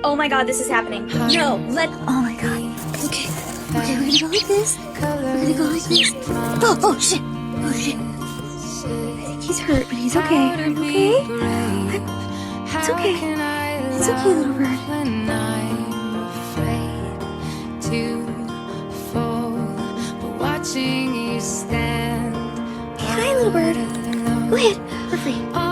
Oh my god, this is happening. No, Oh my god. Okay. Okay, we're gonna go like this. We're gonna go like this. Oh, oh shit. Oh shit. I think he's hurt, but he's okay. Are you okay? It's okay. It's okay, little bird. When I'm afraid to fall, but watching you stand. Hi, little bird. Go ahead. We're free.